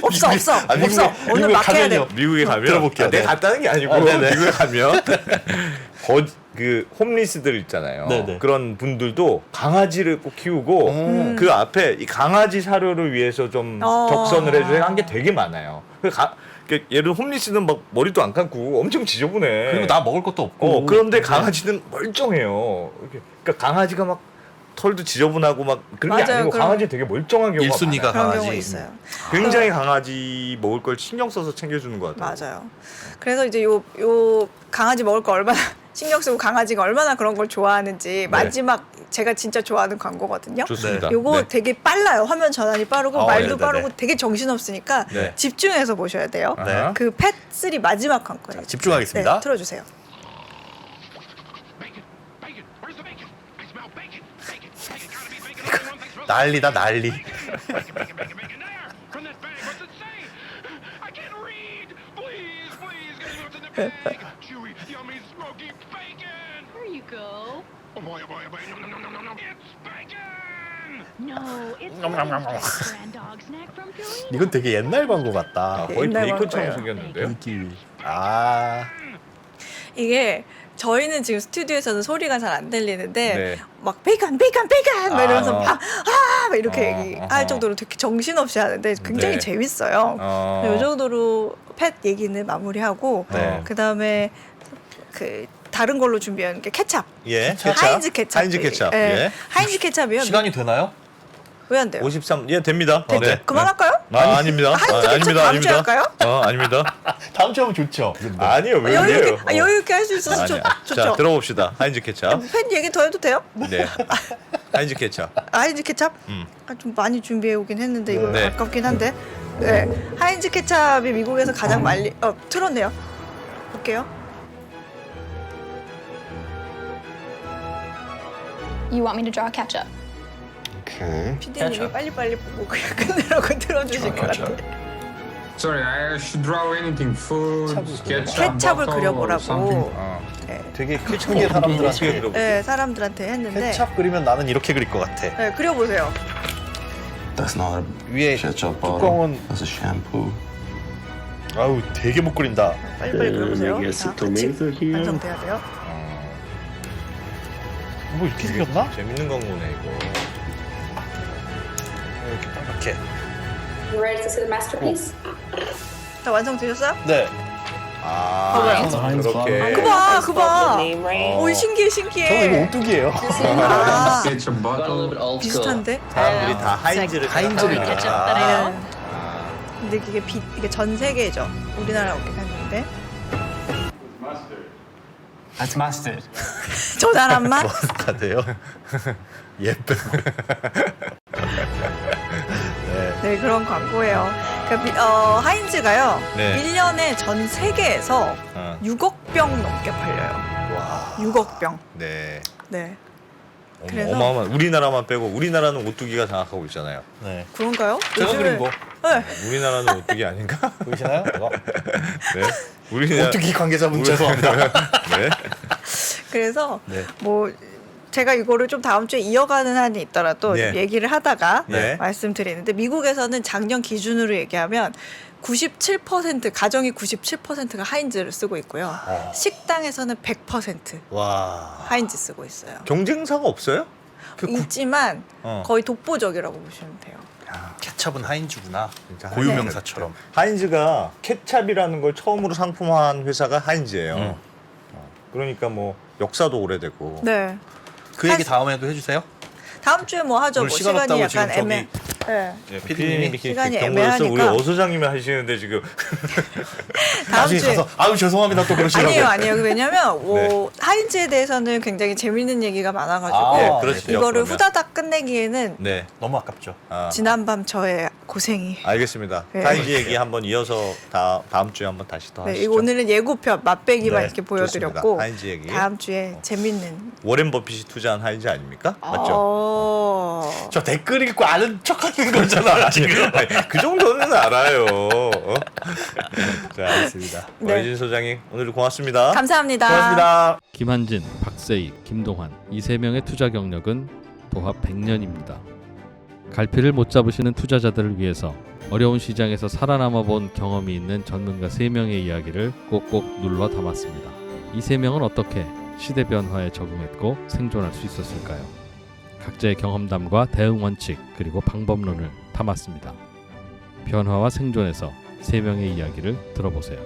없어. 미국에 오늘 막 해야 돼. 가면요. 미국에 가면 들어볼게요. 내가 네. 갔다는 게 아니고 네네. 미국에 가면 그 홈리스들 있잖아요. 네네. 그런 분들도 강아지를 꼭 키우고 그 앞에 이 강아지 사료를 위해서 좀 적선을 해주는 한 게 되게 많아요. 예를 들어 홈리스는 막 머리도 안 감고 엄청 지저분해. 그리고 나 먹을 것도 없고. 그런데 강아지는 멀쩡해요. 그러니까 강아지가 막 털도 지저분하고 막 그런 게 맞아요. 아니고 그럼- 강아지 되게 멀쩡한 경우가 일순위가 많아요. 그런 강아지. 경우가 있어요. 굉장히 강아지 먹을 걸 신경 써서 챙겨주는 것 같아요. 맞아요. 그래서 이제 요 강아지 먹을 거 얼마나 신경 쓰고 강아지가 얼마나 그런 걸 좋아하는지 마지막 제가 진짜 좋아하는 광고거든요. 좋습니다. 요거 네. 되게 빨라요. 화면 전환이 빠르고 말도 네네네. 빠르고 되게 정신없으니까 네. 집중해서 보셔야 돼요. 네. 그 펫3 마지막 광고예요. 집중하겠습니다. 네, 틀어주세요. Bacon, bacon. Where's the bacon? I smell bacon. Bacon, bacon. Gotta be bacon. Everyone thinks smells 난리다 난리. bacon, bacon. There, from that bag. What's it say? I can't read. Please, give me what's in the bag. Chewy, yummy, smoky bacon. Here you go. Oh boy, oh boy, oh boy. No. It's bacon. No, it's brand dog snack from Purina. 이건 되게 옛날 광고 같다. 거의 옛날 베이컨처럼 광고예요. 생겼는데요. 느낌이. 아. 이게 저희는 지금 스튜디오에서는 소리가 잘 안 들리는데 네. 막 베이컨 막 이러면서 막 이렇게 어, 얘기할 정도로 되게 정신없이 하는데 굉장히 네. 재밌어요. 이 정도로 펫 얘기는 마무리하고 네. 그다음에 그 다른 걸로 준비한 게 케찹. 예. 하인즈 케찹. 하인즈 케찹. 예. 예. 하인즈 케찹이요. 시간이 되나요? 왜 안 돼요? 53. 예, 됩니다. 네. 그만할까요? 아닙니다. 하인즈 케찹 다음 주에 할까요? 아닙니다. 다음 주에 하면 좋죠. 아니요. 왜 여유 그래요? 있게 여유 있게 할 수 있어서 아니야. 좋죠. 자, 들어봅시다. 하인즈 케찹. 팬 얘기 더 해도 돼요? 네. 하인즈 케찹. 하인즈 케찹? 좀 많이 준비해 오긴 했는데 이거 네. 아깝긴 한데. 네. 하인즈 케찹이 미국에서 가장 틀었네요. 볼게요. You want me to draw ketchup? Okay. PD님이 빨리빨리 보고 그냥 끝내라고 틀어주실 것 같아요. Sorry, I should draw anything. Food, ketchup, 케찹을 bottle, or 그려보라고. something. 네. 되게 크게 사람들한테 네, 사람들한테 했는데. 케찹 그리면 나는 이렇게 그릴 것 같아. 네, 그려보세요. That's not a 위에 ketchup bottle. 뚜껑은 That's a shampoo. 아우 되게 못 그린다. 빨리빨리 그려보세요. 자, 같이 완성돼야 돼요. 뭐 이렇게 생겼나? 재밌는 광고네 이거. 이렇게 빨갛게. You ready to see the masterpiece? 다 완성되셨어요? 네. 그렇게. 그봐. 오 신기해 저는 이거 신기해. 오뚜기예요. 아, It's a bottle. 비슷한데? 사람들이 다 하인즈를 생각하니까. 근데 이게 전 세계죠. 우리나라 없긴 한데. That's mustard. 저 사람만? 다돼요. 예쁘. 네 그런 광고예요. 그러니까 하인즈가요. 네. 1년에 전 세계에서 6억 병 넘게 팔려요. 와. 6억 병. 네. 네. 그래서- 어마어마한. 우리나라만 빼고 우리나라는 오뚜기가 장악하고 있잖아요. 네. 그런가요? 제가 그린 거 네. 우리나라는 오뚜기 아닌가? 보이시나요? 이거? 네. 우리나라. 오뚜기 관계자분 죄송합니다. 네. 그래서 네. 뭐 제가 이거를 좀 다음 주에 이어가는 한이 있더라도 네. 좀 얘기를 하다가 네. 말씀드리는데 미국에서는 작년 기준으로 얘기하면 97% 가정이 97%가 하인즈를 쓰고 있고요. 식당에서는 100% 와. 하인즈 쓰고 있어요. 경쟁사가 없어요? 있지만 어. 거의 독보적이라고 보시면 돼요. 케찹은 하인즈구나. 진짜 고유명사처럼. 하인즈가 케찹이라는 걸 처음으로 상품화한 회사가 하인즈예요. 그러니까 뭐 역사도 오래되고. 네. 그 얘기 다음에도 해주세요. 다음 주에 뭐 하죠? 오늘 뭐 시간 시간이 없다고 약간 지금 애매. 네. 피디님이 이렇게 시간이 경고해서 우리 애매하니까. 어 소장님이 하시는데 지금 다음 나중에 주에 가서 아유 죄송합니다 또 그러시라고. 아니에요. 왜냐면 네. 하인즈에 대해서는 굉장히 재밌는 얘기가 많아가지고 아, 네, 그렇죠. 이거를 그러면. 후다닥 끝내기에는 네. 너무 아깝죠. 아, 지난밤 저의 고생이. 알겠습니다. 네. 하인즈 얘기 한번 이어서 다음 주에 한번 다시 더 네, 하시죠. 이거 오늘은 예고편 맛배기만 네, 이렇게 보여드렸고 좋습니다. 하인즈 얘기. 다음 주에 재밌는. 워렌 버핏이 투자한 하인즈 아닙니까? 맞죠? 저 댓글 읽고 아는 척하는 거잖아 지금. 아니, 그 정도는 알아요. 자, 알겠습니다. 네. 어리진 소장님 오늘 고맙습니다. 감사합니다. 고맙습니다. 김한진, 박세희, 김동환 이 세 명의 투자 경력은 도합 100년입니다. 갈피를 못 잡으시는 투자자들을 위해서 어려운 시장에서 살아남아 본 경험이 있는 전문가 3명의 이야기를 꼭꼭 눌러 담았습니다. 이 3명은 어떻게 시대 변화에 적응했고 생존할 수 있었을까요? 각자의 경험담과 대응 원칙 그리고 방법론을 담았습니다. 변화와 생존에서 3명의 이야기를 들어보세요.